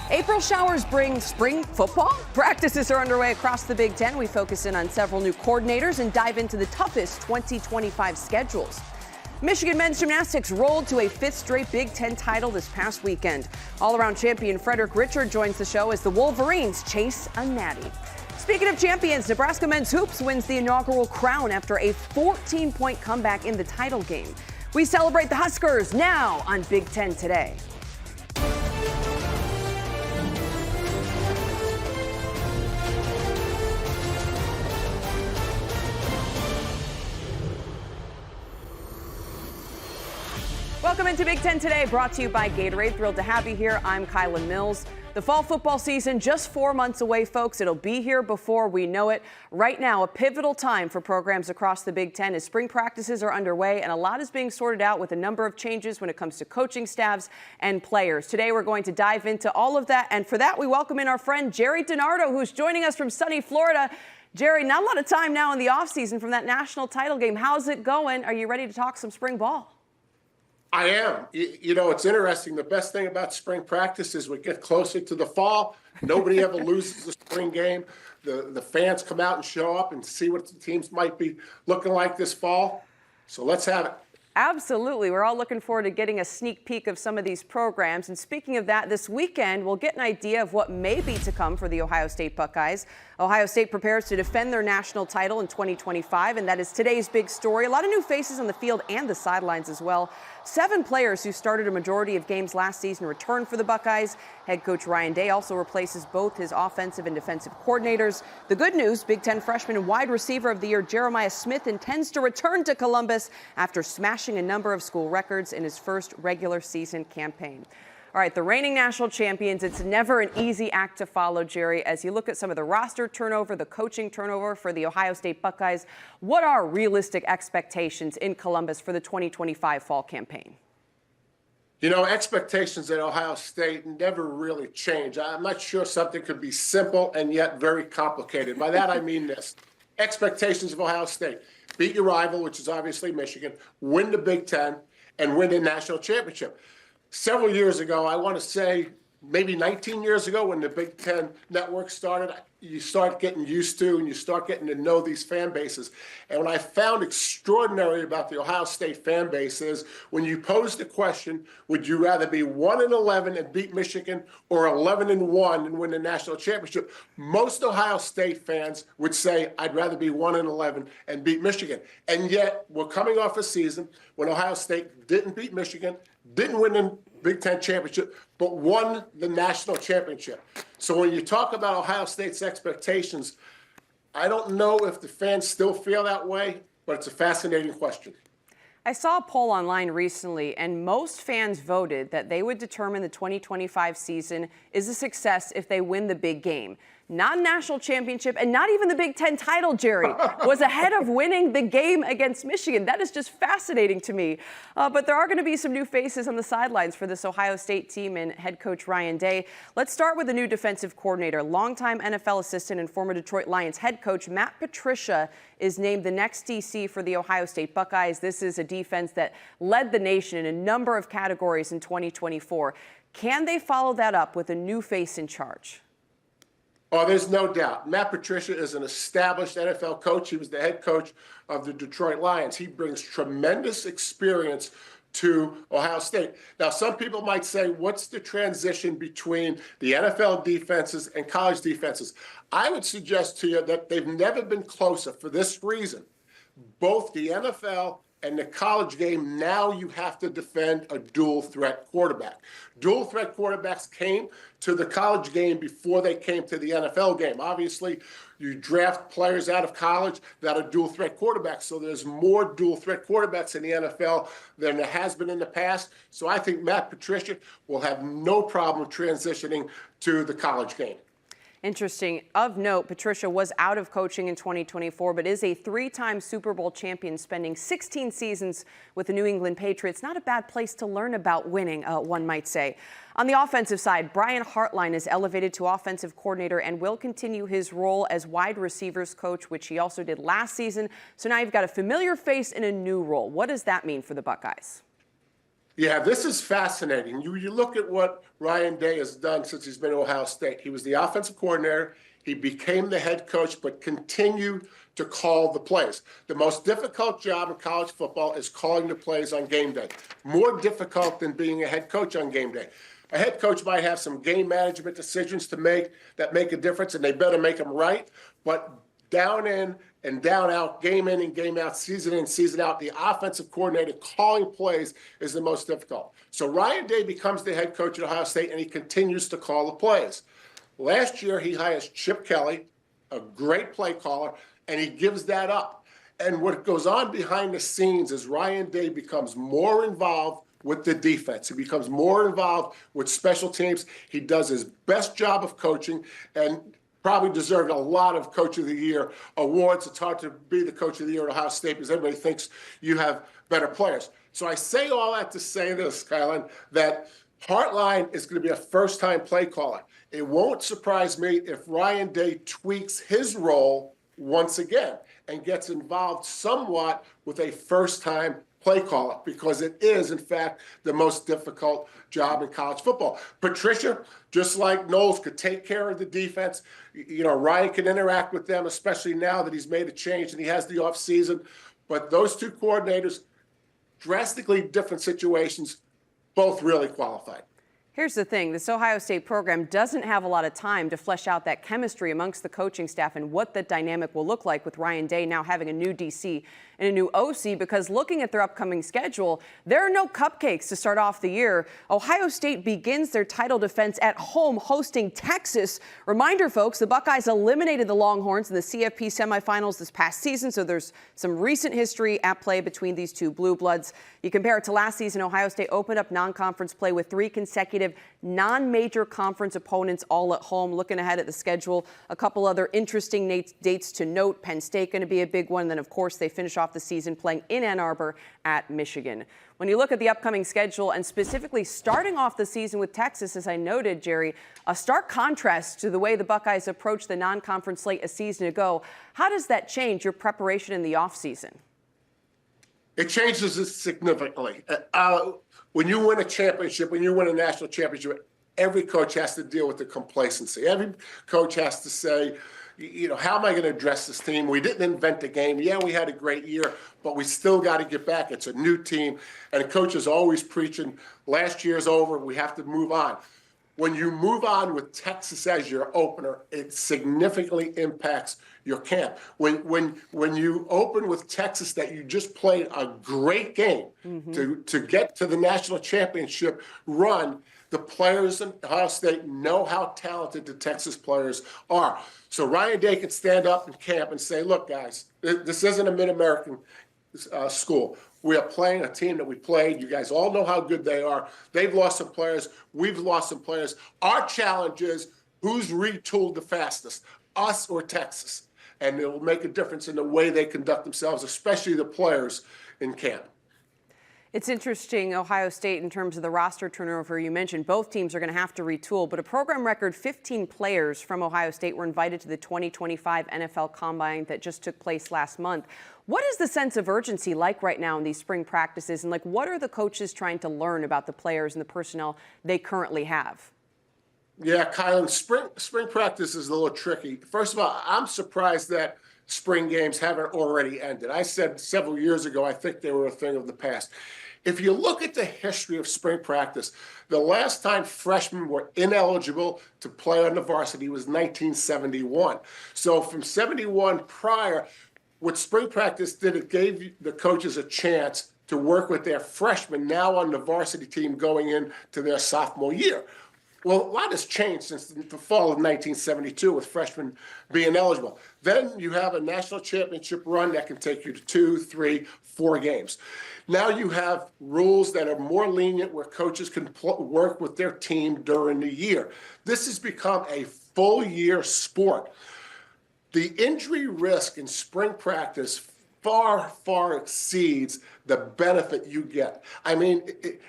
April showers bring spring football. Practices are underway across the Big Ten. We focus in on several new coordinators and dive into the toughest 2025 schedules. Michigan men's gymnastics rolled to a fifth straight Big Ten title this past weekend. All-around champion Frederick Richard joins the show as the Wolverines chase a natty. Speaking of champions, Nebraska men's hoops wins the inaugural crown after a 14-point comeback in the title game. We celebrate the Huskers now on Big Ten Today. Welcome into Big Ten Today, brought to you by Gatorade. Thrilled to have you here. I'm Kyla Mills. The fall football season just 4 months away, folks. It'll be here before we know it. Right now, a pivotal time for programs across the Big Ten as spring practices are underway, and a lot is being sorted out with a number of changes when it comes to coaching staffs and players. Today, we're going to dive into all of that, and for that, we welcome in our friend Jerry DiNardo, who's joining us from sunny Florida. Jerry, not a lot of time now in the offseason from that national title game. How's it going? Are you ready to talk some spring ball? I am. You know, it's interesting. The best thing about spring practice is we get closer to the fall. Nobody ever loses a spring game. The fans come out and show up and see what the teams might be looking like this fall. So let's have it. Absolutely. We're all looking forward to getting a sneak peek of some of these programs. And speaking of that, this weekend, we'll get an idea of what may be to come for the Ohio State Buckeyes. Ohio State prepares to defend their national title in 2025, and that is today's big story. A lot of new faces on the field and the sidelines as well. 7 players who started a majority of games last season return for the Buckeyes. Head coach Ryan Day also replaces both his offensive and defensive coordinators. The good news, Big Ten freshman and wide receiver of the year Jeremiah Smith intends to return to Columbus after smashing a number of school records in his first regular season campaign. All right, the reigning national champions, it's never an easy act to follow, Jerry. As you look at some of the roster turnover, the coaching turnover for the Ohio State Buckeyes, what are realistic expectations in Columbus for the 2025 fall campaign? You know, expectations at Ohio State never really change. I'm not sure something could be simple and yet very complicated. By that, I mean this. Expectations of Ohio State: beat your rival, which is obviously Michigan, win the Big Ten, and win the national championship. Several years ago, I want to say maybe 19 years ago, when the Big Ten network started, you start getting used to and you start getting to know these fan bases. And what I found extraordinary about the Ohio State fan base is when you pose the question, would you rather be 1-11 and beat Michigan or 11-1 and win the national championship? Most Ohio State fans would say, I'd rather be 1-11 and beat Michigan. And yet we're coming off a season when Ohio State didn't beat Michigan, didn't win the Big Ten championship, but won the national championship. So when you talk about Ohio State's expectations, I don't know if the fans still feel that way, but it's a fascinating question. I saw a poll online recently, and most fans voted that they would determine the 2025 season is a success if they win the big game. Not a national championship, and not even the Big Ten title, Jerry, was ahead of winning the game against Michigan. That is just fascinating to me. But there are going to be some new faces on the sidelines for this Ohio State team and head coach Ryan Day. Let's start with the new defensive coordinator. Longtime NFL assistant and former Detroit Lions head coach Matt Patricia is named the next DC for the Ohio State Buckeyes. This is a defense that led the nation in a number of categories in 2024. Can they follow that up with a new face in charge? Oh, there's no doubt. Matt Patricia is an established NFL coach. He was the head coach of the Detroit Lions. He brings tremendous experience to Ohio State. Now, some people might say, what's the transition between the NFL defenses and college defenses? I would suggest to you that they've never been closer for this reason. Both the NFL and the college game, now you have to defend a dual threat quarterback. Dual threat quarterbacks came to the college game before they came to the NFL game. Obviously, you draft players out of college that are dual threat quarterbacks. So there's more dual threat quarterbacks in the NFL than there has been in the past. So I think Matt Patricia will have no problem transitioning to the college game. Interesting. Of note, Patricia was out of coaching in 2024, but is a 3-time Super Bowl champion, spending 16 seasons with the New England Patriots. Not a bad place to learn about winning, one might say. On the offensive side, Brian Hartline is elevated to offensive coordinator and will continue his role as wide receivers coach, which he also did last season. So now you've got a familiar face in a new role. What does that mean for the Buckeyes? Yeah, this is fascinating. You look at what Ryan Day has done since he's been at Ohio State. He was the offensive coordinator. He became the head coach, but continued to call the plays. The most difficult job in college football is calling the plays on game day. More difficult than being a head coach on game day. A head coach might have some game management decisions to make that make a difference, and they better make them right. But down in and down out, game in and game out, season in, season out, the offensive coordinator calling plays is the most difficult. So Ryan Day becomes the head coach at Ohio State, and he continues to call the plays. Last year, he hires Chip Kelly, a great play caller, and he gives that up. And what goes on behind the scenes is Ryan Day becomes more involved with the defense. He becomes more involved with special teams. He does his best job of coaching, and probably deserved a lot of Coach of the Year awards. It's hard to be the Coach of the Year at Ohio State because everybody thinks you have better players. So I say all that to say this, Kylan, that Hartline is going to be a first-time play caller. It won't surprise me if Ryan Day tweaks his role once again and gets involved somewhat with a first-time play caller, because it is, in fact, the most difficult job in college football. Patricia, just like Knowles, could take care of the defense. You know, Ryan can interact with them, especially now that he's made a change and he has the offseason. But those two coordinators, drastically different situations, both really qualified. Here's the thing, this Ohio State program doesn't have a lot of time to flesh out that chemistry amongst the coaching staff and what the dynamic will look like with Ryan Day now having a new DC and a new OC, because looking at their upcoming schedule, there are no cupcakes to start off the year. Ohio State begins their title defense at home hosting Texas. Reminder, folks, the Buckeyes eliminated the Longhorns in the CFP semifinals this past season, so there's some recent history at play between these two blue bloods. You compare it to last season, Ohio State opened up non-conference play with 3 consecutive non-major conference opponents all at home. Looking ahead at the schedule, a couple other interesting dates to note. Penn State going to be a big one. Then, of course, they finish off the season playing in Ann Arbor at Michigan. When you look at the upcoming schedule and specifically starting off the season with Texas, as I noted, Jerry, a stark contrast to the way the Buckeyes approached the non-conference slate a season ago. How does that change your preparation in the offseason? It changes it significantly. When you win a championship, when you win a national championship, every coach has to deal with the complacency. Every coach has to say, you know, how am I going to address this team? We didn't invent the game. Yeah, we had a great year, but we still got to get back. It's a new team. And the coach is always preaching, last year's over, we have to move on. When you move on with Texas as your opener, it significantly impacts your camp. When you open with Texas, that you just played a great game to get to the national championship run, the players in Ohio State know how talented the Texas players are. So Ryan Day can stand up in camp and say, look, guys, this isn't a Mid-American school. We are playing a team that we played. You guys all know how good they are. They've lost some players. We've lost some players. Our challenge is who's retooled the fastest, us or Texas? And it will make a difference in the way they conduct themselves, especially the players in camp. It's interesting, Ohio State, in terms of the roster turnover you mentioned, both teams are going to have to retool, but a program record 15 players from Ohio State were invited to the 2025 NFL Combine that just took place last month. What is the sense of urgency like right now in these spring practices, and what are the coaches trying to learn about the players and the personnel they currently have? Yeah, Kylan, spring practice is a little tricky. First of all, I'm surprised that spring games haven't already ended. I said several years ago, I think they were a thing of the past. If you look at the history of spring practice, the last time freshmen were ineligible to play on the varsity was 1971. So from 71 prior, what spring practice did, it gave the coaches a chance to work with their freshmen now on the varsity team going into their sophomore year. Well, a lot has changed since the fall of 1972 with freshmen being eligible. Then you have a national championship run that can take you to 2, 3, 4 games. Now you have rules that are more lenient where coaches can work with their team during the year. This has become a full year sport. The injury risk in spring practice far, far exceeds the benefit you get. I mean,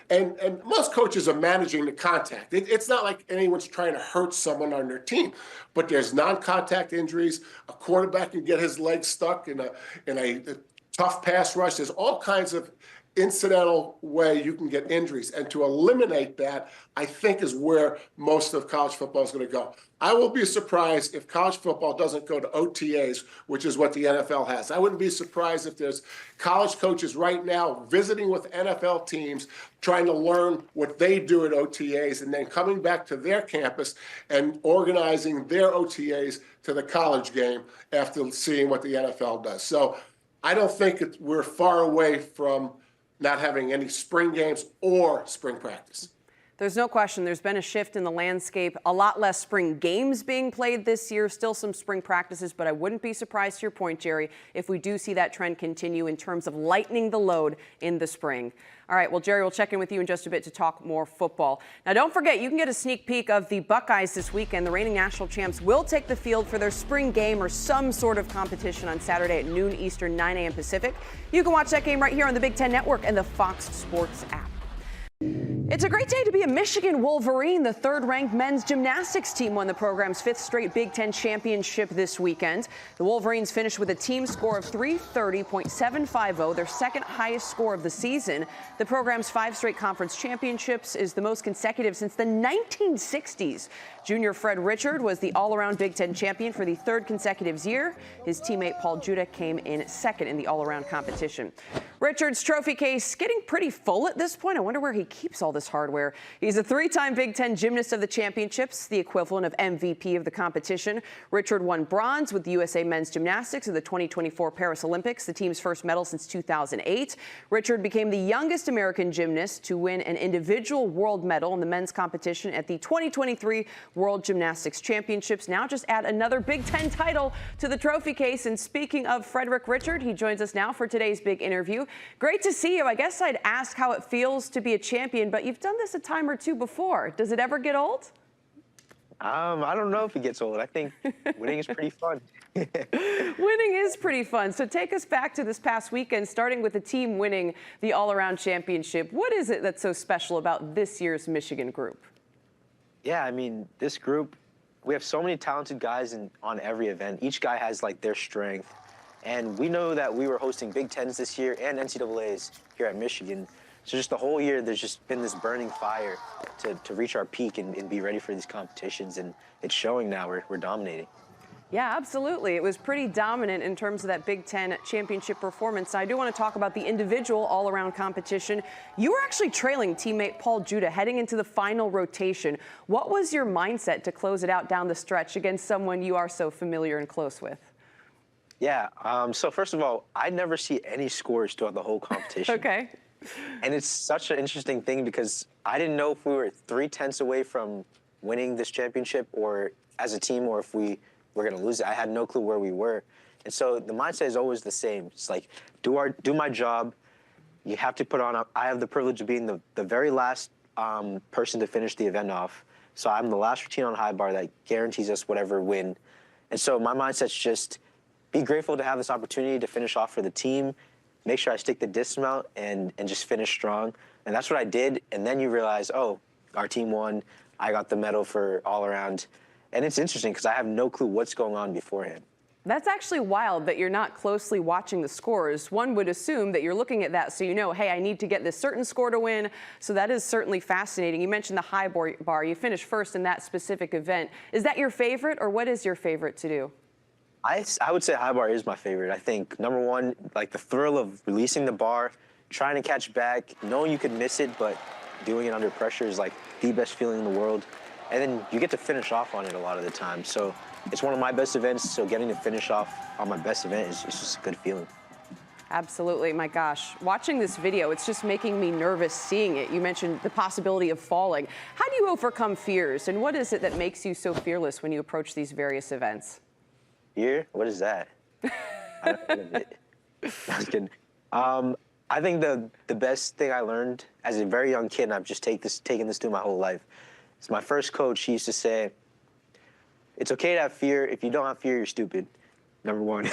and most coaches are managing the contact. It's not like anyone's trying to hurt someone on their team, but there's non-contact injuries. A quarterback can get his leg stuck in a tough pass rush. There's all kinds of incidental way you can get injuries. And to eliminate that, I think, is where most of college football is going to go. I will be surprised if college football doesn't go to OTAs, which is what the NFL has. I wouldn't be surprised if there's college coaches right now visiting with NFL teams, trying to learn what they do at OTAs, and then coming back to their campus and organizing their OTAs to the college game after seeing what the NFL does. So I don't think we're far away from not having any spring games or spring practice. There's no question there's been a shift in the landscape. A lot less spring games being played this year, still some spring practices, but I wouldn't be surprised, to your point, Jerry, if we do see that trend continue in terms of lightening the load in the spring. All right, well, Jerry, we'll check in with you in just a bit to talk more football. Now, don't forget, you can get a sneak peek of the Buckeyes this weekend. The reigning national champs will take the field for their spring game or some sort of competition on Saturday at noon Eastern, 9 a.m. Pacific. You can watch that game right here on the Big Ten Network and the Fox Sports app. It's a great day to be a Michigan Wolverine. The third-ranked men's gymnastics team won the program's fifth straight Big Ten championship this weekend. The Wolverines finished with a team score of 330.750, their second highest score of the season. The program's 5 straight conference championships is the most consecutive since the 1960s. Junior Fred Richard was the all-around Big Ten champion for the third consecutive year. His teammate Paul Judah came in second in the all-around competition. Richard's trophy case getting pretty full at this point. I wonder where he keeps all this hardware. He's a 3-time Big Ten gymnast of the championships, the equivalent of MVP of the competition. Richard won bronze with the USA men's gymnastics at the 2024 Paris Olympics, the team's first medal since 2008. Richard became the youngest American gymnast to win an individual world medal in the men's competition at the 2023 World Gymnastics Championships. Now just add another Big Ten title to the trophy case. And speaking of Frederick Richard, he joins us now for today's big interview. Great to see you. I guess I'd ask how it feels to be a champion, but you've done this a time or two before. Does it ever get old? I don't know if it gets old. I think winning is pretty fun. Winning is pretty fun. So take us back to this past weekend, starting with the team winning the all-around championship. What is it that's so special about this year's Michigan group? Yeah, I mean, this group, we have so many talented guys on every event. Each guy has, like, their strength. And we know that we were hosting Big Tens this year and NCAAs here at Michigan. So just the whole year, there's just been this burning fire to reach our peak and be ready for these competitions. And it's showing now. We're dominating. Yeah, absolutely. It was pretty dominant in terms of that Big Ten championship performance. I do want to talk about the individual all-around competition. You were actually trailing teammate Paul Judah heading into the final rotation. What was your mindset to close it out down the stretch against someone you are so familiar and close with? Yeah, so first of all, I never see any scores throughout the whole competition. Okay. And it's such an interesting thing because I didn't know if we were 3/10 away from winning this championship or as a team or if we were going to lose it. I had no clue where we were. And so the mindset is always the same. It's like, do my job. You have to put on, I have the privilege of being the very last person to finish the event off. So I'm the last routine on high bar that guarantees us whatever win. And so my mindset's just be grateful to have this opportunity to finish off for the team, make sure I stick the distance out and just finish strong. And that's what I did. And then you realize, oh, our team won. I got the medal for all around. And it's interesting because I have no clue what's going on beforehand. That's actually wild that you're not closely watching the scores. One would assume that you're looking at that so you know, hey, I need to get this certain score to win. So that is certainly fascinating. You mentioned the high bar. You finished first in that specific event. Is that your favorite, or what is your favorite to do? I would say high bar is my favorite. I think, number one, like the thrill of releasing the bar, trying to catch back, knowing you could miss it, but doing it under pressure is like the best feeling in the world. And then you get to finish off on it a lot of the time. So it's one of my best events, so getting to finish off on my best event is just a good feeling. Absolutely. My gosh, watching this video, it's just making me nervous seeing it. You mentioned the possibility of falling. How do you overcome fears, and what is it that makes you so fearless when you approach these various events? Fear? What is that? I don't know it. I was kidding. I think the best thing I learned as a very young kid, and I've just taken this through my whole life, is my first coach. He used to say, it's okay to have fear. If you don't have fear, you're stupid, number one.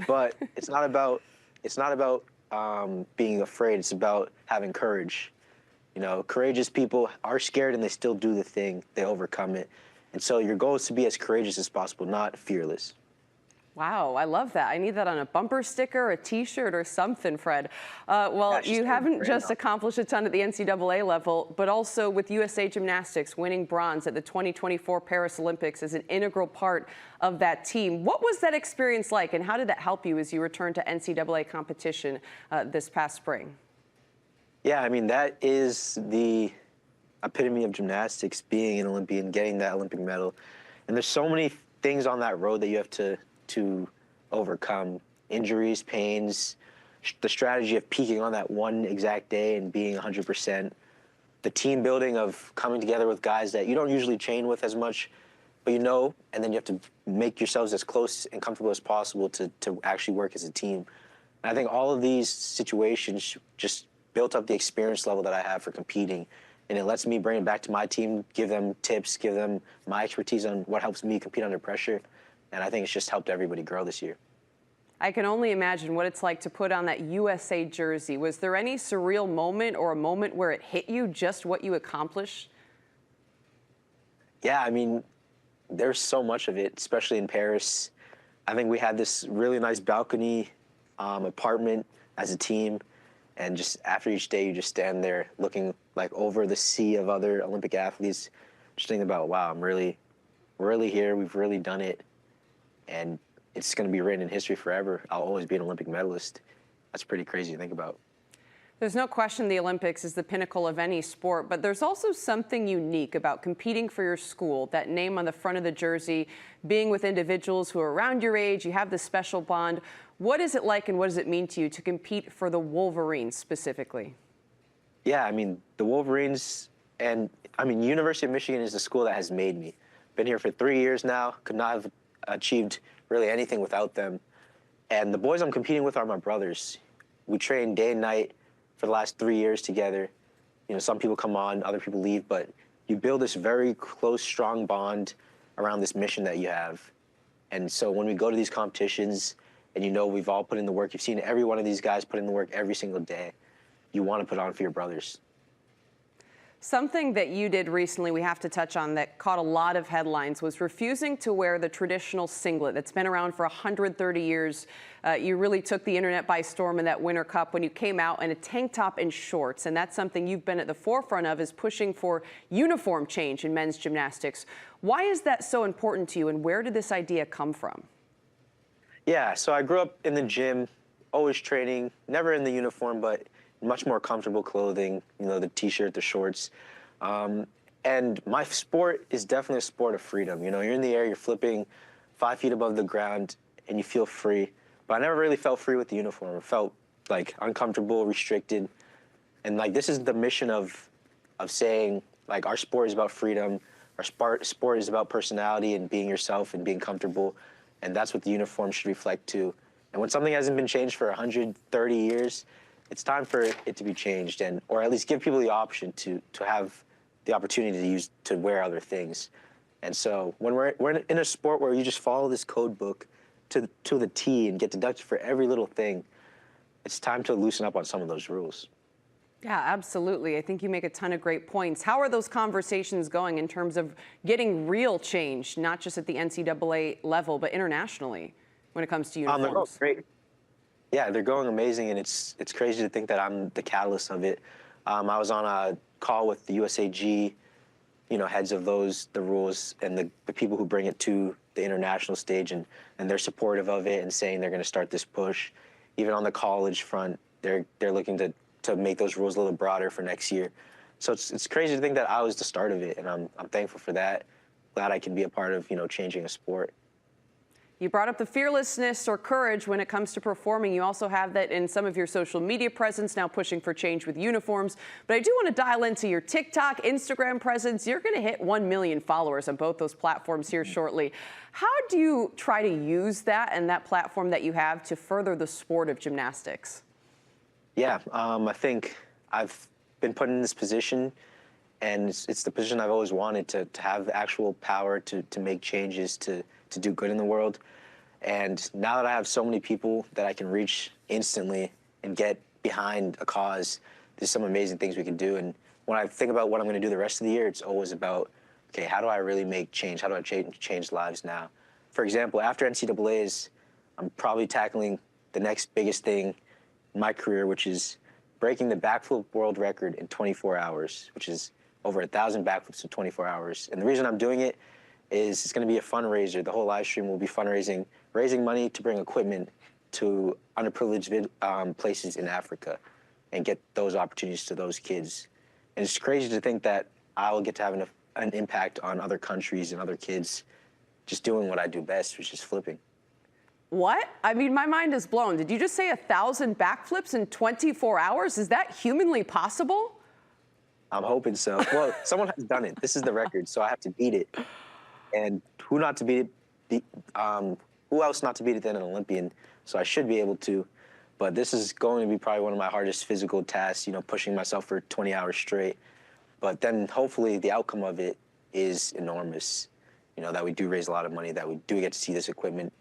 But it's not about being afraid. It's about having courage. You know, courageous people are scared and they still do the thing. They overcome it. And so your goal is to be as courageous as possible, not fearless. Wow, I love that. I need that on a bumper sticker, a T-shirt, or something, Fred. Well, Yeah, she's you doing haven't great just now. accomplished a ton at the NCAA level, but also with USA Gymnastics winning bronze at the 2024 Paris Olympics as an integral part of that team. What was that experience like, and how did that help you as you returned to NCAA competition this past spring? Yeah, I mean, that is the epitome of gymnastics, being an Olympian, getting that Olympic medal. And there's so many things on that road that you have to overcome: injuries, pains, the strategy of peaking on that one exact day and being 100%, the team building of coming together with guys that you don't usually train with as much, but and then you have to make yourselves as close and comfortable as possible to actually work as a team. And I think all of these situations just built up the experience level that I have for competing. And it lets me bring it back to my team, give them tips, give them my expertise on what helps me compete under pressure. And I think it's just helped everybody grow this year. I can only imagine what it's like to put on that USA jersey. Was there any surreal moment or a moment where it hit you just what you accomplished? Yeah, I mean, there's so much of it, especially in Paris. I think we had this really nice balcony apartment as a team. And just after each day, you just stand there looking like over the sea of other Olympic athletes, just thinking about, wow, we're really here. We've really done it. And it's going to be written in history forever. I'll always be an Olympic medalist. That's pretty crazy to think about. There's no question the Olympics is the pinnacle of any sport, but there's also something unique about competing for your school, that name on the front of the jersey, being with individuals who are around your age, you have this special bond. What is it like and what does it mean to you to compete for the Wolverines specifically? Yeah, I mean, the Wolverines, and I mean, University of Michigan is the school that has made me. Been here for 3 years now, could not have achieved really anything without them. And the boys I'm competing with are my brothers. We train day and night for the last 3 years together. Some people come on, other people leave, but you build this very close, strong bond around this mission that you have. And so when we go to these competitions and we've all put in the work, you've seen every one of these guys put in the work every single day, you want to put on for your brothers. Something that you did recently we have to touch on that caught a lot of headlines was refusing to wear the traditional singlet that's been around for 130 years. You really took the internet by storm in that Winter Cup when you came out in a tank top and shorts, and that's something you've been at the forefront of, is pushing for uniform change in men's gymnastics. Why is that so important to you, and where did this idea come from? Yeah, so I grew up in the gym, always training, never in the uniform, but much more comfortable clothing, the T-shirt, the shorts. And my sport is definitely a sport of freedom. You're in the air, you're flipping 5 feet above the ground, and you feel free. But I never really felt free with the uniform. It felt like uncomfortable, restricted. And like, this is the mission of saying, like, our sport is about freedom. Our sport is about personality and being yourself and being comfortable. And that's what the uniform should reflect to. And when something hasn't been changed for 130 years, it's time for it to be changed, or at least give people the option to have the opportunity to wear other things. And so when we're in a sport where you just follow this code book to the T and get deducted for every little thing, it's time to loosen up on some of those rules. Yeah, absolutely. I think you make a ton of great points. How are those conversations going in terms of getting real change, not just at the NCAA level, but internationally when it comes to uniforms? They're going great. Yeah, they're going amazing, and it's crazy to think that I'm the catalyst of it. I was on a call with the USAG, heads of the rules, and the people who bring it to the international stage, and they're supportive of it and saying they're going to start this push. Even on the college front, they're looking to make those rules a little broader for next year. So it's crazy to think that I was the start of it, and I'm thankful for that. Glad I can be a part of changing a sport. You brought up the fearlessness or courage when it comes to performing. You also have that in some of your social media presence, now pushing for change with uniforms. But I do want to dial into your TikTok, Instagram presence. You're going to hit 1 million followers on both those platforms here shortly. How do you try to use that and that platform that you have to further the sport of gymnastics? Yeah, I think I've been put in this position, and it's the position I've always wanted, to have the actual power to make changes, to do good in the world. And now that I have so many people that I can reach instantly and get behind a cause, there's some amazing things we can do. And when I think about what I'm going to do the rest of the year, it's always about, okay, how do I really make change? How do I change lives now? For example, after NCAA's, I'm probably tackling the next biggest thing in my career, which is breaking the backflip world record in 24 hours, which is over 1,000 backflips in 24 hours. And the reason I'm doing it is it's going to be a fundraiser. The whole live stream will be raising money to bring equipment to underprivileged places in Africa and get those opportunities to those kids. And it's crazy to think that I will get to have an impact on other countries and other kids just doing what I do best, which is flipping. What? I mean, my mind is blown. Did you just say 1,000 backflips in 24 hours? Is that humanly possible? I'm hoping so. Well, someone has done it. This is the record, so I have to beat it. And who else not to beat it than an Olympian? So I should be able to. But this is going to be probably one of my hardest physical tasks, pushing myself for 20 hours straight. But then hopefully the outcome of it is enormous, that we do raise a lot of money, that we do get to see this equipment,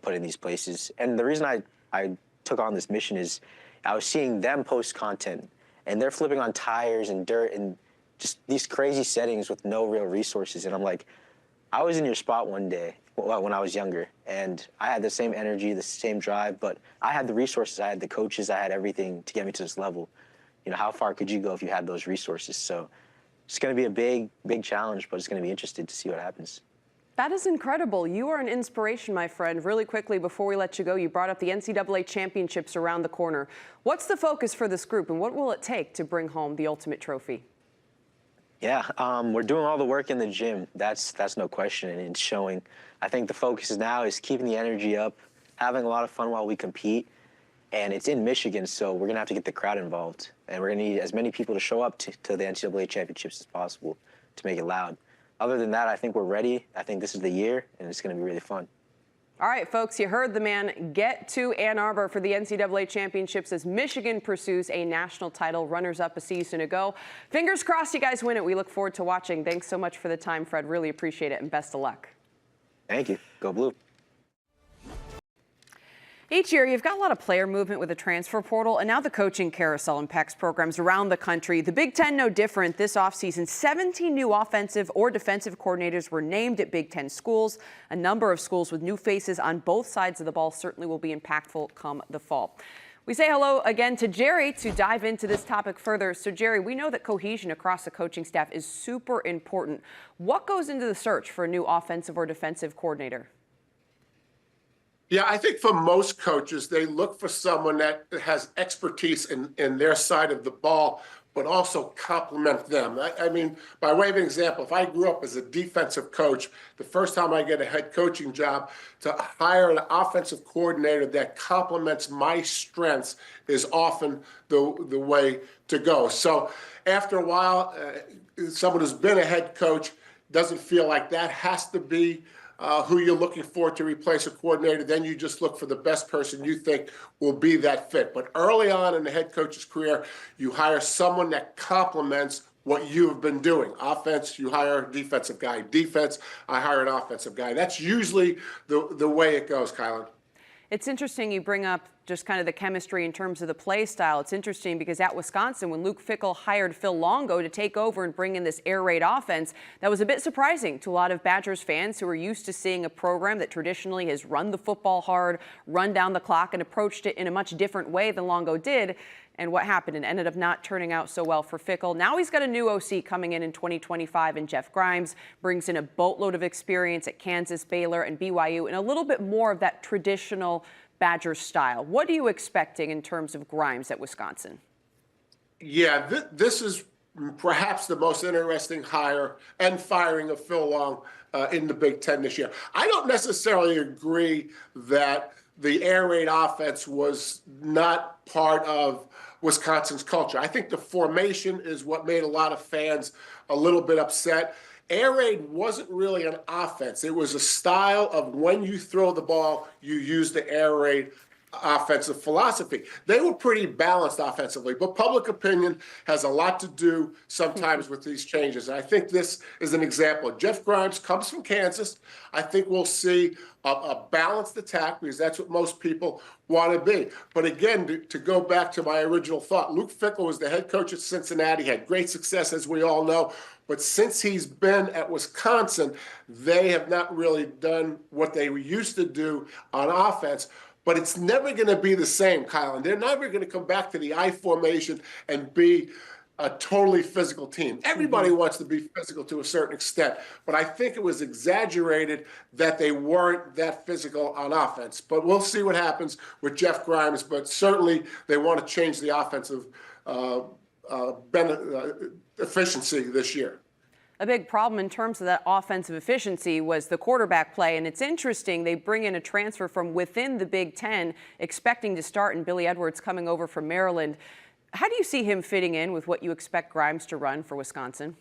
put in these places. And the reason I took on this mission is I was seeing them post content, and they're flipping on tires and dirt and just these crazy settings with no real resources. And I'm like, I was in your spot one day when I was younger, and I had the same energy, the same drive, but I had the resources, I had the coaches, I had everything to get me to this level. How far could you go if you had those resources? So it's going to be a big, big challenge, but it's going to be interesting to see what happens. That is incredible. You are an inspiration, my friend. Really quickly, before we let you go, you brought up the NCAA championships around the corner. What's the focus for this group, and what will it take to bring home the ultimate trophy? Yeah, we're doing all the work in the gym. That's no question, and it's showing. I think the focus now is keeping the energy up, having a lot of fun while we compete, and it's in Michigan, so we're going to have to get the crowd involved, and we're going to need as many people to show up to the NCAA championships as possible to make it loud. Other than that, I think we're ready. I think this is the year, and it's going to be really fun. All right, folks, you heard the man. Get to Ann Arbor for the NCAA championships as Michigan pursues a national title. Runners-up a season ago. Fingers crossed you guys win it. We look forward to watching. Thanks so much for the time, Fred. Really appreciate it, and best of luck. Thank you. Go Blue. Each year, you've got a lot of player movement with the transfer portal, and now the coaching carousel impacts programs around the country. The Big Ten no different. This offseason, 17 new offensive or defensive coordinators were named at Big Ten schools. A number of schools with new faces on both sides of the ball certainly will be impactful come the fall. We say hello again to Jerry to dive into this topic further. So, Jerry, we know that cohesion across the coaching staff is super important. What goes into the search for a new offensive or defensive coordinator? Yeah, I think for most coaches, they look for someone that has expertise in their side of the ball, but also complement them. I mean, by way of an example, if I grew up as a defensive coach, the first time I get a head coaching job, to hire an offensive coordinator that complements my strengths is often the way to go. So after a while, someone who's been a head coach doesn't feel like that has to be who you're looking for to replace a coordinator. Then you just look for the best person you think will be that fit. But early on in the head coach's career, you hire someone that complements what you've been doing. Offense, you hire a defensive guy. Defense, I hire an offensive guy. That's usually the way it goes, Kylan. It's interesting you bring up just kind of the chemistry in terms of the play style. It's interesting because at Wisconsin, when Luke Fickell hired Phil Longo to take over and bring in this air raid offense, that was a bit surprising to a lot of Badgers fans who are used to seeing a program that traditionally has run the football hard, run down the clock, and approached it in a much different way than Longo did. And what happened? It ended up not turning out so well for Fickell. Now he's got a new OC coming in 2025, and Jeff Grimes brings in a boatload of experience at Kansas, Baylor, and BYU, and a little bit more of that traditional Badger style. What are you expecting in terms of Grimes at Wisconsin? Yeah, this is perhaps the most interesting hire and firing of Phil Long in the Big Ten this year. I don't necessarily agree that the air raid offense was not part of Wisconsin's culture. I think the formation is what made a lot of fans a little bit upset. Air raid wasn't really an offense. It was a style of when you throw the ball, you use the air raid offensive philosophy. They were pretty balanced offensively, but public opinion has a lot to do sometimes with these changes. And I think this is an example. Jeff Grimes comes from Kansas. I think we'll see a balanced attack because that's what most people want to be. But again, to go back to my original thought, Luke Fickell was the head coach at Cincinnati, had great success, as we all know, But since he's been at Wisconsin, they have not really done what they used to do on offense. But it's never going to be the same, Kyle. And they're never going to come back to the I formation and be a totally physical team. Everybody wants to be physical to a certain extent, but I think it was exaggerated that they weren't that physical on offense. But we'll see what happens with Jeff Grimes. But certainly they want to change the offensive efficiency this year. A big problem in terms of that offensive efficiency was the quarterback play. And it's interesting, they bring in a transfer from within the Big Ten, expecting to start, in Billy Edwards coming over from Maryland. How do you see him fitting in with what you expect Grimes to run for Wisconsin?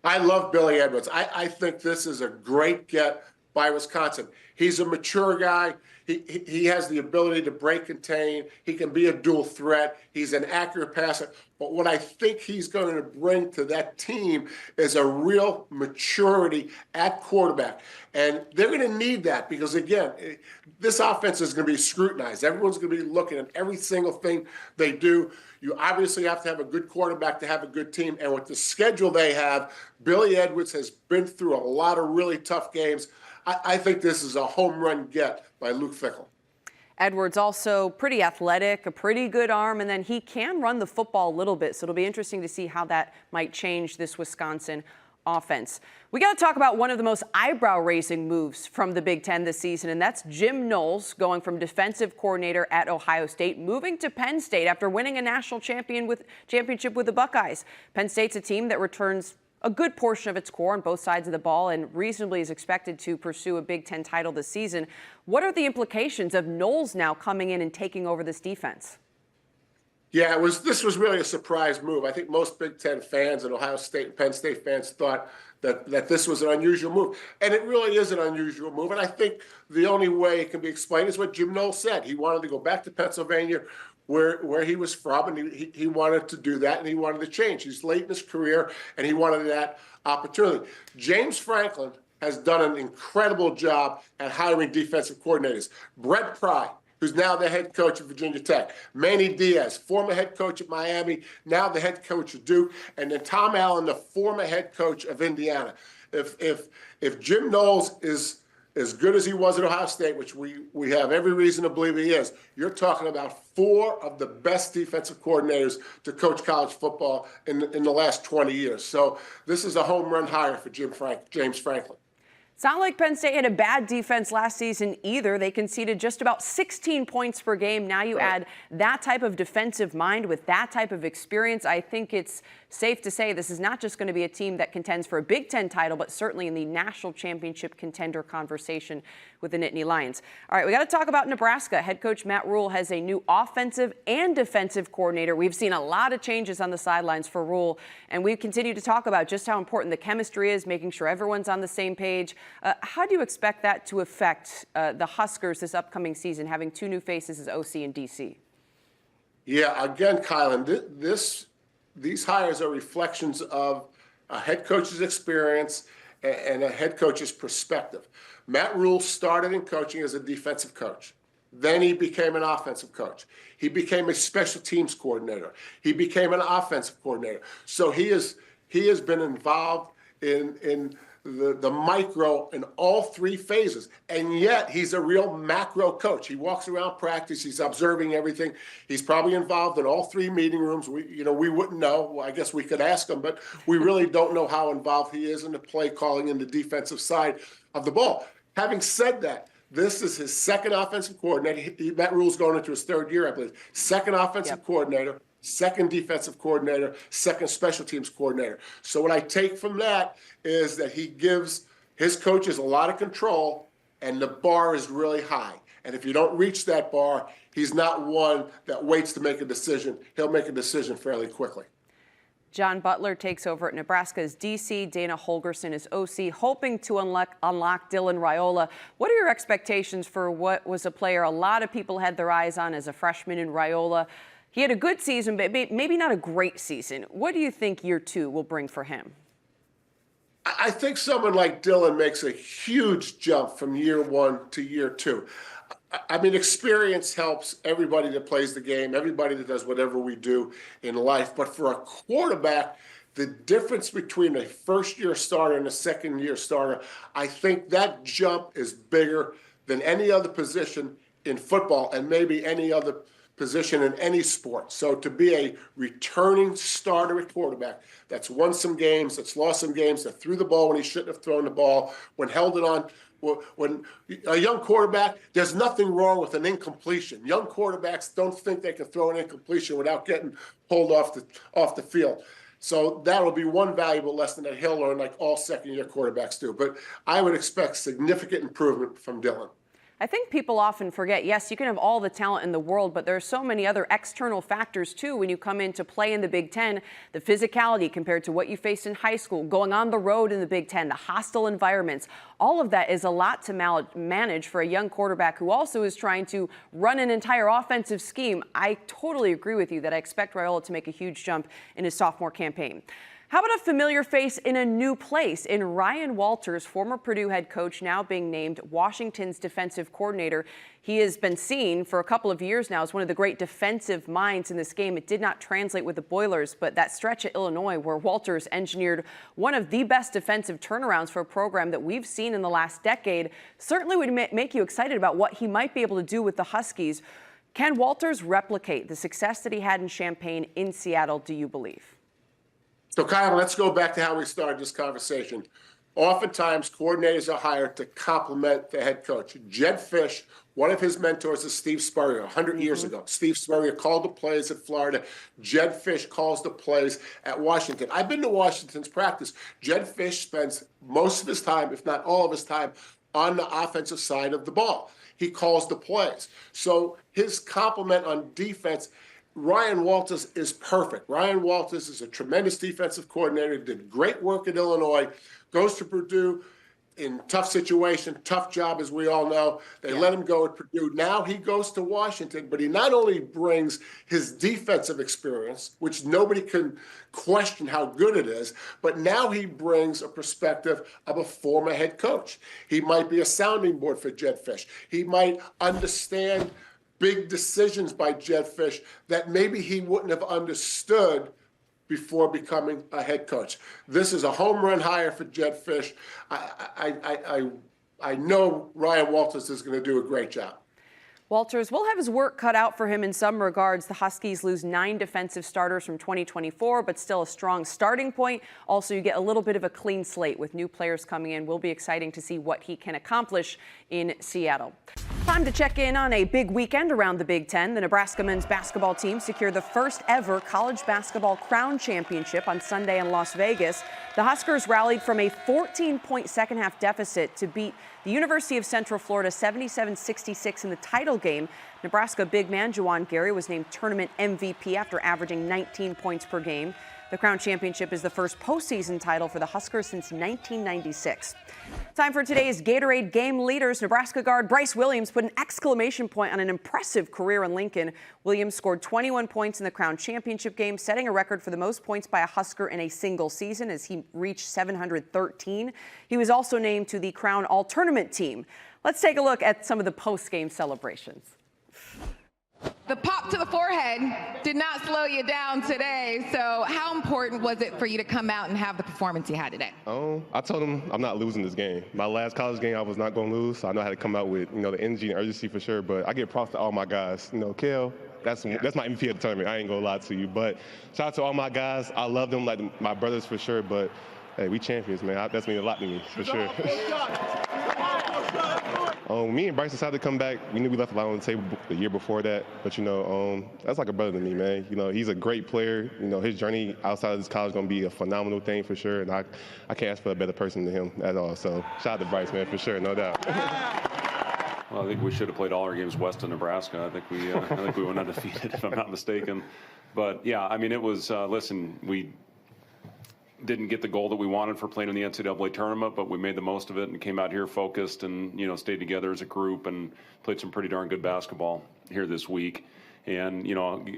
I love Billy Edwards. I think this is a great get by Wisconsin. He's a mature guy. He has the ability to break contain. He can be a dual threat. He's an accurate passer. But what I think he's going to bring to that team is a real maturity at quarterback. And they're going to need that because, again, this offense is going to be scrutinized. Everyone's going to be looking at every single thing they do. You obviously have to have a good quarterback to have a good team. And with the schedule they have, Billy Edwards has been through a lot of really tough games. I think this is a home run get by Luke Fickell. Edwards also pretty athletic, a pretty good arm, and then he can run the football a little bit. So it'll be interesting to see how that might change this Wisconsin offense. We got to talk about one of the most eyebrow-raising moves from the Big Ten this season, and that's Jim Knowles going from defensive coordinator at Ohio State, moving to Penn State after winning a national championship with the Buckeyes. Penn State's a team that returns a good portion of its core on both sides of the ball and reasonably is expected to pursue a Big Ten title this season. What are the implications of Knowles now coming in and taking over this defense? Yeah, this was really a surprise move. I think most Big Ten fans and Ohio State and Penn State fans thought that this was an unusual move. And it really is an unusual move. And I think the only way it can be explained is what Jim Knowles said. He wanted to go back to Pennsylvania, where he was from, and he wanted to do that, and he wanted to change. He's late in his career, and he wanted that opportunity. James Franklin has done an incredible job at hiring defensive coordinators. Brett Pry, who's now the head coach of Virginia Tech. Manny Diaz, former head coach at Miami, now the head coach of Duke. And then Tom Allen, the former head coach of Indiana. If Jim Knowles is as good as he was at Ohio State, which we have every reason to believe he is, you're talking about four of the best defensive coordinators to coach college football in the last 20 years. So this is a home run hire for James Franklin. It's not like Penn State had a bad defense last season either. They conceded just about 16 points per game. Now you add that type of defensive mind with that type of experience. I think it's safe to say this is not just going to be a team that contends for a Big Ten title, but certainly in the national championship contender conversation with the Nittany Lions. All right, we got to talk about Nebraska. Head coach Matt Rule has a new offensive and defensive coordinator. We've seen a lot of changes on the sidelines for Rule, and we continue to talk about just how important the chemistry is, making sure everyone's on the same page. How do you expect that to affect the Huskers this upcoming season, having two new faces as OC and DC? Yeah, again, Kylan, these hires are reflections of a head coach's experience and a head coach's perspective. Matt Rule started in coaching as a defensive coach. Then he became an offensive coach. He became a special teams coordinator. He became an offensive coordinator. So he has been involved in the micro in all three phases. And yet he's a real macro coach. He walks around practice. He's observing everything. He's probably involved in all three meeting rooms. We wouldn't know. Well, I guess we could ask him, but we really don't know how involved he is in the play calling in the defensive side of the ball. Having said that, this is his second offensive coordinator. Matt Rule's going into his third year, I believe. Second offensive coordinator, second defensive coordinator, second special teams coordinator. So what I take from that is that he gives his coaches a lot of control, and the bar is really high. And if you don't reach that bar, he's not one that waits to make a decision. He'll make a decision fairly quickly. John Butler takes over at Nebraska as DC. Dana Holgerson is OC, hoping to unlock Dylan Raiola. What are your expectations for what was a player a lot of people had their eyes on as a freshman in Raiola? He had a good season, but maybe not a great season. What do you think year two will bring for him? I think someone like Dylan makes a huge jump from year one to year two. I mean, experience helps everybody that plays the game, everybody that does whatever we do in life. But for a quarterback The difference between a first-year starter and a second-year starter, I think that jump is bigger than any other position in football and maybe any other position in any sport. So to be a returning starter at quarterback that's won some games, that's lost some games, that threw the ball when he shouldn't have thrown the ball, when held it on, when a young quarterback, there's nothing wrong with an incompletion. Young quarterbacks don't think they can throw an incompletion without getting pulled off the field. So that'll be one valuable lesson that he'll learn, like all second-year quarterbacks do. But I would expect significant improvement from Dylan. I think people often forget, yes, you can have all the talent in the world, but there are so many other external factors, too, when you come in to play in the Big Ten. The physicality compared to what you faced in high school, going on the road in the Big Ten, the hostile environments. All of that is a lot to manage for a young quarterback who also is trying to run an entire offensive scheme. I totally agree with you that I expect Raiola to make a huge jump in his sophomore campaign. How about a familiar face in a new place in Ryan Walters, former Purdue head coach, now being named Washington's defensive coordinator. He has been seen for a couple of years now as one of the great defensive minds in this game. It did not translate with the Boilers, but that stretch at Illinois where Walters engineered one of the best defensive turnarounds for a program that we've seen in the last decade certainly would make you excited about what he might be able to do with the Huskies. Can Walters replicate the success that he had in Champaign in Seattle, do you believe? So, Kyle, let's go back to how we started this conversation. Oftentimes, coordinators are hired to complement the head coach. Jed Fish, one of his mentors is Steve Spurrier, 100 years ago. Steve Spurrier called the plays at Florida. Jed Fish calls the plays at Washington. I've been to Washington's practice. Jed Fish spends most of his time, if not all of his time, on the offensive side of the ball. He calls the plays. So his complement on defense, Ryan Walters is perfect. Ryan Walters is a tremendous defensive coordinator, did great work at Illinois, goes to Purdue in tough situation, tough job, as we all know. They let him go at Purdue. Now he goes to Washington, but he not only brings his defensive experience, which nobody can question how good it is, but now he brings a perspective of a former head coach. He might be a sounding board for Jed Fish. He might understand big decisions by Jed Fish that maybe he wouldn't have understood before becoming a head coach. This is a home run hire for Jed Fish. I know Ryan Walters is going to do a great job. Walters will have his work cut out for him in some regards. The Huskies lose 9 defensive starters from 2024, but still a strong starting point. Also, you get a little bit of a clean slate with new players coming in. Will be exciting to see what he can accomplish in Seattle. Time to check in on a big weekend around the Big Ten. The Nebraska men's basketball team secured the first ever college basketball crown championship on Sunday in Las Vegas. The Huskers rallied from a 14-point second-half deficit to beat the University of Central Florida 77-66 in the title game. Nebraska big man Juwan Gary was named tournament MVP after averaging 19 points per game. The Crown Championship is the first postseason title for the Huskers since 1996. Time for today's Gatorade Game Leaders. Nebraska guard Bryce Williams put an exclamation point on an impressive career in Lincoln. Williams scored 21 points in the Crown Championship game, setting a record for the most points by a Husker in a single season as he reached 713. He was also named to the Crown All-Tournament team. Let's take a look at some of the post-game celebrations. The pop to the forehead did not slow you down today. So how important was it for you to come out and have the performance you had today? I told him I'm not losing this game. My last college game, I was not going to lose. So I know how to come out with, the energy and urgency for sure. But I give props to all my guys. Kale, that's my MVP of the tournament. I ain't going to lie to you. But shout out to all my guys. I love them like my brothers for sure. But, hey, we champions, man. That's mean a lot to me for sure. Me and Bryce decided to come back. We knew we left a lot on the table the year before that, but that's like a brother to me, man. He's a great player. His journey outside of this college is gonna be a phenomenal thing for sure, and I can't ask for a better person than him at all. So shout out to Bryce, man, for sure, no doubt. Well, I think we should have played all our games west of Nebraska. I think we went undefeated, if I'm not mistaken. But yeah, I mean, it was. Listen, we didn't get the goal that we wanted for playing in the NCAA tournament, but we made the most of it and came out here focused and, stayed together as a group and played some pretty darn good basketball here this week. And,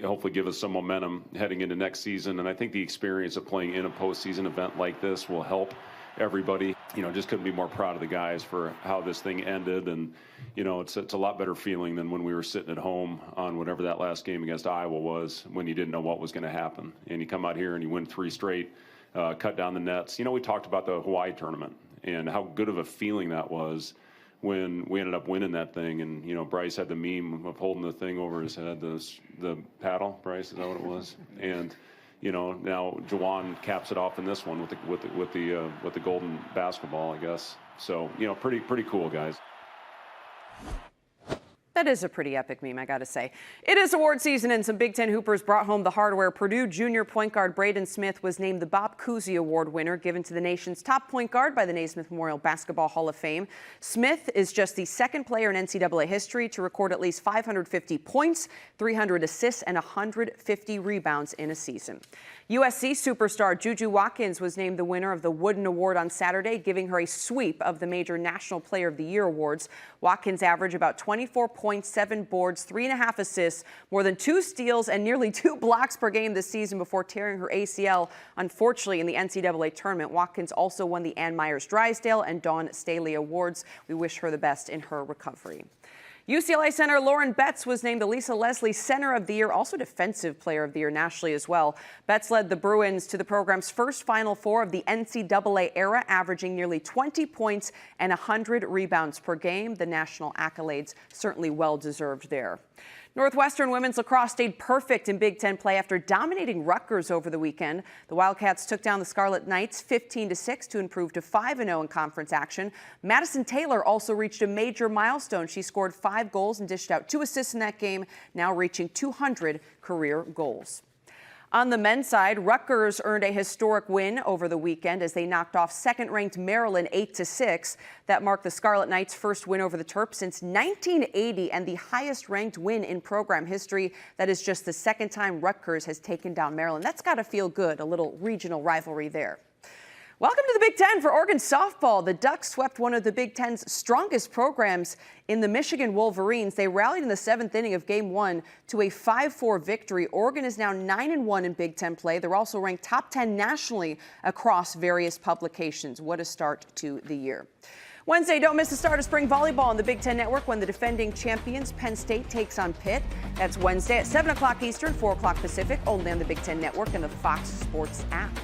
hopefully give us some momentum heading into next season. And I think the experience of playing in a postseason event like this will help everybody. Just couldn't be more proud of the guys for how this thing ended. And, it's a lot better feeling than when we were sitting at home on whatever that last game against Iowa was when you didn't know what was going to happen. And you come out here and you win 3 straight. cut down the nets. You know, we talked about the Hawaii tournament and how good of a feeling that was when we ended up winning that thing. And, you know, Bryce had the meme of holding the thing over his head, the paddle, Bryce, is that what it was? And, you know, now Jawan caps it off in this one with the golden basketball, I guess. So, you know, pretty cool, guys. That is a pretty epic meme, I got to say. It is award season, and some Big Ten Hoopers brought home the hardware. Purdue junior point guard Braden Smith was named the Bob Cousy Award winner, given to the nation's top point guard by the Naismith Memorial Basketball Hall of Fame. Smith is just the second player in NCAA history to record at least 550 points, 300 assists, and 150 rebounds in a season. USC superstar Juju Watkins was named the winner of the Wooden Award on Saturday, giving her a sweep of the major National Player of the Year awards. Watkins averaged about 24 points, 7 boards, 3.5 assists, more than 2 steals, and nearly 2 blocks per game this season before tearing her ACL, unfortunately, in the NCAA tournament. Watkins also won the Ann Myers Drysdale and Dawn Staley Awards. We wish her the best in her recovery. UCLA center Lauren Betts was named the Lisa Leslie Center of the Year, also Defensive Player of the Year nationally as well. Betts led the Bruins to the program's first Final Four of the NCAA era, averaging nearly 20 points and 100 rebounds per game. The national accolades certainly well-deserved there. Northwestern women's lacrosse stayed perfect in Big Ten play after dominating Rutgers over the weekend. The Wildcats took down the Scarlet Knights 15-6 to improve to 5-0 in conference action. Madison Taylor also reached a major milestone. She scored 5 goals and dished out 2 assists in that game, now reaching 200 career goals. On the men's side, Rutgers earned a historic win over the weekend as they knocked off second-ranked Maryland 8-6. That marked the Scarlet Knights' first win over the Terps since 1980 and the highest-ranked win in program history. That is just the second time Rutgers has taken down Maryland. That's got to feel good, a little regional rivalry there. Welcome to the Big Ten for Oregon softball. The Ducks swept one of the Big Ten's strongest programs in the Michigan Wolverines. They rallied in the 7th inning of Game 1 to a 5-4 victory. Oregon is now 9-1 in Big Ten play. They're also ranked top 10 nationally across various publications. What a start to the year. Wednesday, don't miss the start of spring volleyball on the Big Ten Network when the defending champions Penn State takes on Pitt. That's Wednesday at 7 o'clock Eastern, 4 o'clock Pacific, only on the Big Ten Network and the Fox Sports app.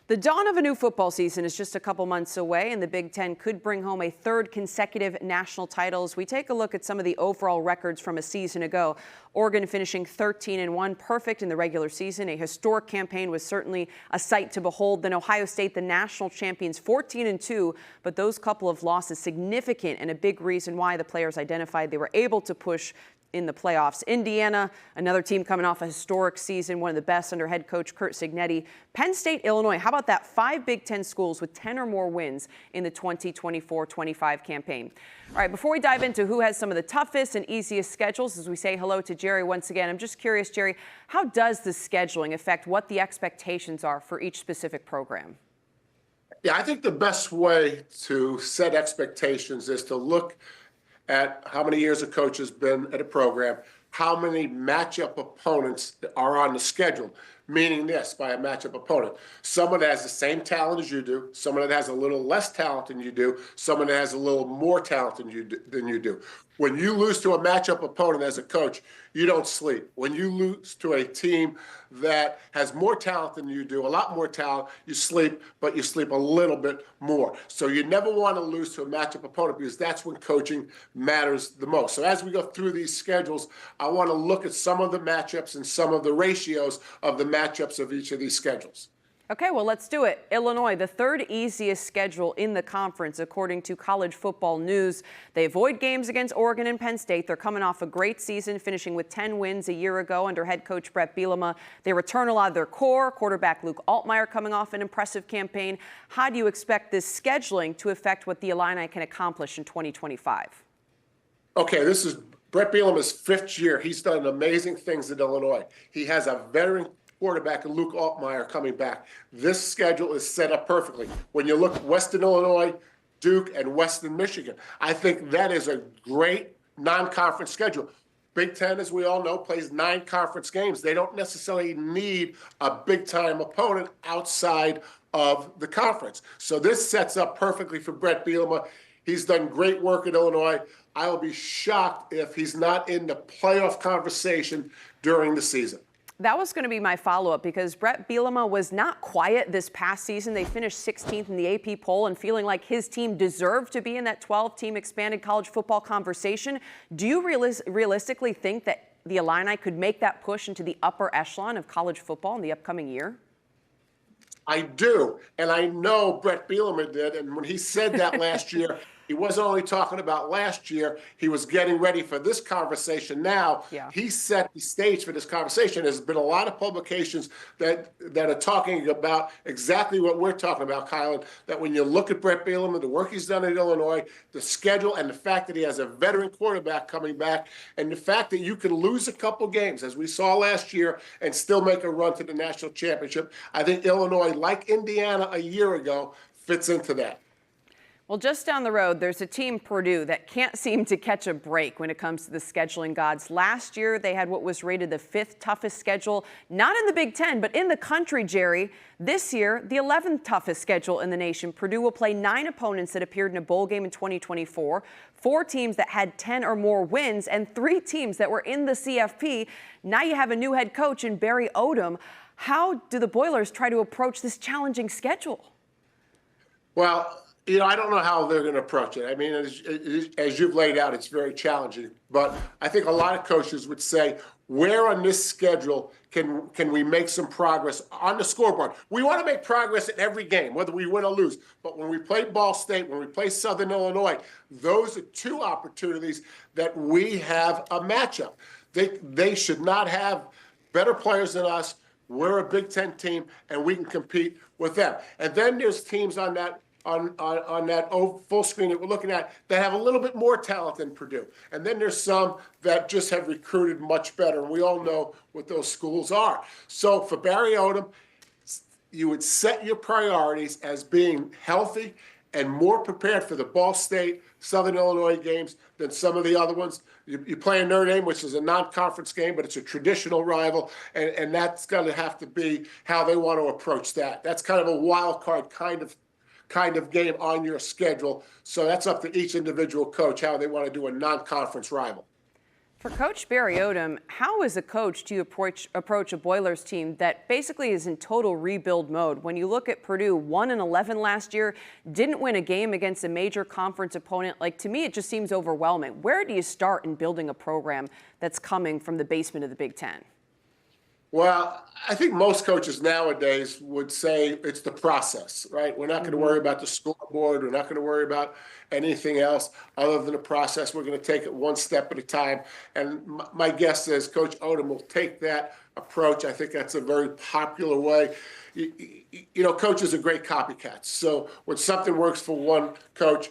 The dawn of a new football season is just a couple months away, and the Big Ten could bring home a 3rd consecutive national title. As we take a look at some of the overall records from a season ago, Oregon finishing 13-1, perfect in the regular season. A historic campaign was certainly a sight to behold. Then Ohio State, the national champions, 14-2, but those couple of losses significant and a big reason why the players identified they were able to push in the playoffs. Indiana, another team coming off a historic season, one of the best under head coach Curt Cignetti. Penn State, Illinois, how about that? 5 Big Ten schools with 10 or more wins in the 2024-25 campaign. All right, before we dive into who has some of the toughest and easiest schedules, as we say hello to Jerry once again, I'm just curious, Jerry, how does the scheduling affect what the expectations are for each specific program? Yeah, I think the best way to set expectations is to look at how many years a coach has been at a program, how many matchup opponents are on the schedule, meaning this by a matchup opponent. Someone that has the same talent as you do, someone that has a little less talent than you do, someone that has a little more talent than you do. When you lose to a matchup opponent as a coach, you don't sleep. When you lose to a team that has more talent than you do, a lot more talent, you sleep, but you sleep a little bit more. So you never want to lose to a matchup opponent because that's when coaching matters the most. So as we go through these schedules, I want to look at some of the matchups and some of the ratios of the matchups of each of these schedules. Okay, well, let's do it. Illinois, the 3rd easiest schedule in the conference, according to College Football News. They avoid games against Oregon and Penn State. They're coming off a great season, finishing with 10 wins a year ago under head coach Brett Bielema. They return a lot of their core. Quarterback Luke Altmaier coming off an impressive campaign. How do you expect this scheduling to affect what the Illini can accomplish in 2025? Okay, this is Brett Bielema's 5th year. He's done amazing things at Illinois. He has a veteran quarterback and Luke Altmaier coming back. This schedule is set up perfectly. When you look Western Illinois, Duke, and Western Michigan, I think that is a great non-conference schedule. Big Ten, as we all know, plays 9 conference games. They don't necessarily need a big-time opponent outside of the conference. So this sets up perfectly for Brett Bielema. He's done great work at Illinois. I will be shocked if he's not in the playoff conversation during the season. That was going to be my follow-up because Brett Bielema was not quiet this past season. They finished 16th in the AP poll and feeling like his team deserved to be in that 12-team expanded college football conversation. Do you realistically think that the Illini could make that push into the upper echelon of college football in the upcoming year? I do, and I know Brett Bielema did. And when he said that last year, he wasn't only talking about last year, he was getting ready for this conversation now. Yeah. He set the stage for this conversation. There's been a lot of publications that are talking about exactly what we're talking about, Kylan, that when you look at Brett Bielema, the work he's done at Illinois, the schedule, and the fact that he has a veteran quarterback coming back, and the fact that you can lose a couple games, as we saw last year, and still make a run to the national championship, I think Illinois, like Indiana a year ago, fits into that. Well, just down the road, there's a team, Purdue, that can't seem to catch a break when it comes to the scheduling gods. Last year, they had what was rated the 5th toughest schedule, not in the Big Ten, but in the country, Jerry. This year, the 11th toughest schedule in the nation. Purdue will play 9 opponents that appeared in a bowl game in 2024, 4 teams that had 10 or more wins, and 3 teams that were in the CFP. Now you have a new head coach in Barry Odom. How do the Boilers try to approach this challenging schedule? Well, I don't know how they're going to approach it. I mean, as you've laid out, it's very challenging. But I think a lot of coaches would say, where on this schedule can we make some progress on the scoreboard? We want to make progress in every game, whether we win or lose. But when we play Ball State, when we play Southern Illinois, those are 2 opportunities that we have a matchup. They should not have better players than us. We're a Big Ten team, and we can compete with them. And then there's teams on that full screen that we're looking at that have a little bit more talent than Purdue. And then there's some that just have recruited much better. And we all know what those schools are. So for Barry Odom, you would set your priorities as being healthy and more prepared for the Ball State, Southern Illinois games than some of the other ones. You play a Notre Dame, which is a non-conference game, but it's a traditional rival, and that's going to have to be how they want to approach that. That's kind of a wild card kind of game on your schedule. So that's up to each individual coach how they want to do a non-conference rival. For Coach Barry Odom, how as a coach do you approach a Boilers team that basically is in total rebuild mode? When you look at Purdue, 1-11 last year, didn't win a game against a major conference opponent. Like, to me, it just seems overwhelming. Where do you start in building a program that's coming from the basement of the Big Ten? Well, I think most coaches nowadays would say it's the process, right? We're not going to worry about the scoreboard. We're not going to worry about anything else other than the process. We're going to take it one step at a time. And my guess is Coach Odom will take that approach. I think that's a very popular way. Coaches are great copycats. So when something works for one coach,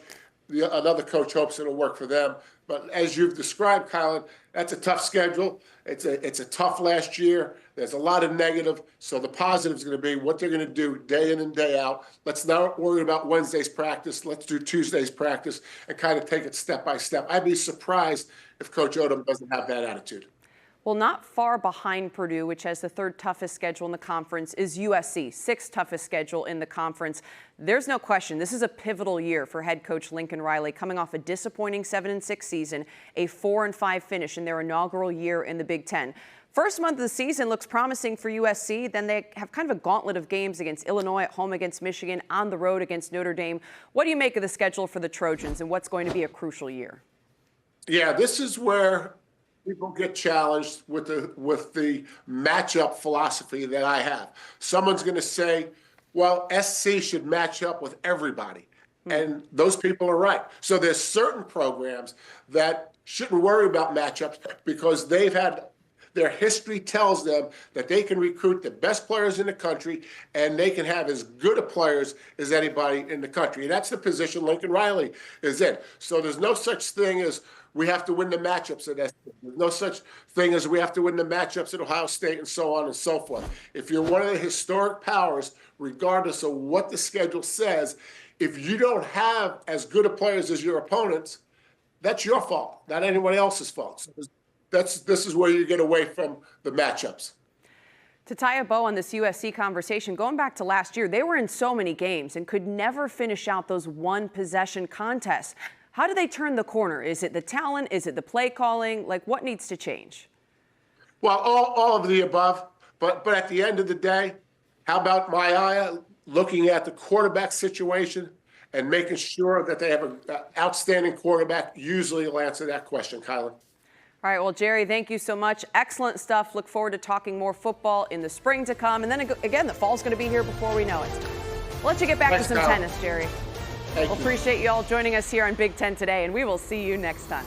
another coach hopes it'll work for them. But as you've described, Colin, that's a tough schedule. It's a tough last year. There's a lot of negative. So the positive is going to be what they're going to do day in and day out. Let's not worry about Wednesday's practice. Let's do Tuesday's practice and kind of take it step by step. I'd be surprised if Coach Odom doesn't have that attitude. Well, not far behind Purdue, which has the 3rd toughest schedule in the conference, is USC, 6th toughest schedule in the conference. There's no question this is a pivotal year for head coach Lincoln Riley, coming off a disappointing 7-6 season, a 4-5 finish in their inaugural year in the Big Ten. First month of the season looks promising for USC. Then they have kind of a gauntlet of games against Illinois, at home against Michigan, on the road against Notre Dame. What do you make of the schedule for the Trojans and what's going to be a crucial year? Yeah, this is where people get challenged with the matchup philosophy that I have. Someone's going to say, well, SC should match up with everybody. And those people are right. So there's certain programs that shouldn't worry about matchups because their history tells them that they can recruit the best players in the country and they can have as good a players as anybody in the country. And that's the position Lincoln Riley is in. So there's no such thing as we have to win the matchups at SC. There's no such thing as we have to win the matchups at Ohio State and so on and so forth. If you're one of the historic powers, regardless of what the schedule says, if you don't have as good a players as your opponents, that's your fault, not anyone else's fault. So this is where you get away from the matchups. To tie a bow on this USC conversation, going back to last year, they were in so many games and could never finish out those one-possession contests. How do they turn the corner? Is it the talent? Is it the play calling? Like, what needs to change? Well, all of the above. But at the end of the day, how about Maya looking at the quarterback situation and making sure that they have an outstanding quarterback? Usually will answer that question, Kylan. All right, well, Jerry, thank you so much. Excellent stuff. Look forward to talking more football in the spring to come. And then again, the fall's going to be here before we know it. We'll let you get back to some tennis, Jerry. We'll appreciate you all joining us here on Big Ten Today, and we will see you next time.